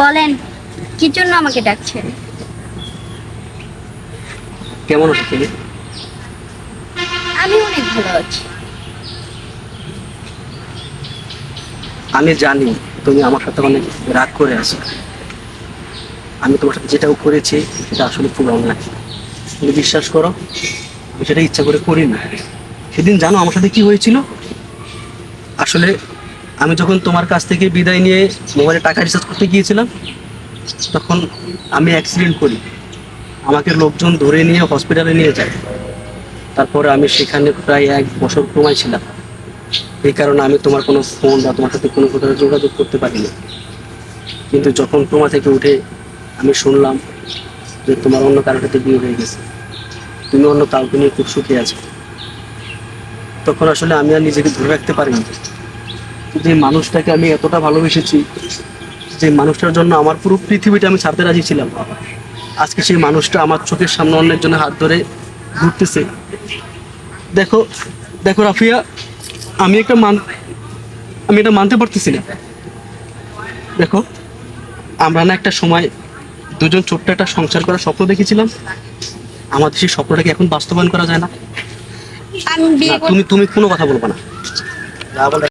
বলেন, কি জন্য আমাকে ডাকছেন? কেমন আছো তুমি? আমি অনেক ভালো আছি। আমি জানি তুমি আমার সাথে অনেক রাগ করে আছো। আমি তোমার সাথে যেটাও করেছি সেটা আসলে খুব অন্যায়। তুমি বিশ্বাস করো, আমি সেটা ইচ্ছা করে করি না। সেদিন জানো আমার সাথে কি হয়েছিল? আসলে আমি যখন তোমার কাছ থেকে বিদায় নিয়ে মোবাইলে টাকা রিচার্জ করতে গিয়েছিলাম, তখন আমি অ্যাক্সিডেন্ট করি। আমাকে লোকজন ধরে নিয়ে হসপিটালে নিয়ে যায়। তারপরে আমি সেখানে প্রায় 1 বছর ছিলাম। এই কারণে আমি তোমার কোনো ফোন বা তোমার সাথে কোনো প্রকার যোগাযোগ করতে পারিনি। কিন্তু যখন তোমার থেকে উঠে আমি শুনলাম যে তোমার অন্য কারোর সাথে বিয়ে হয়ে গেছে, তুমি অন্য কাউকে নিয়ে খুব সুখে আছো, তখন আসলে আমি আর নিজেকে ধরে রাখতে পারিনি। যে মানুষটাকে আমি এতটা ভালোবেসেছি, যে মানুষটার জন্য আমার পুরো পৃথিবীটা আমি ছাড়তে রাজি ছিলাম, আজকে সেই মানুষটা আমার চোখের সামনে অন্যের জন্য হাত ধরে ঘুরতেছে। দেখো, দেখো রাফিয়া, আমি একটা আমি এটা মানতে পারতেছি না। দেখো, আমরা না একটা সময় দুজন ছোট্ট একটা সংসার করার স্বপ্ন দেখেছিলাম, আমাদের সেই স্বপ্নটাকে এখন বাস্তবায়ন করা যায় না। আমি না, বিয়ে তুমি তুমি কোনো কথা বলবো না। যা বলে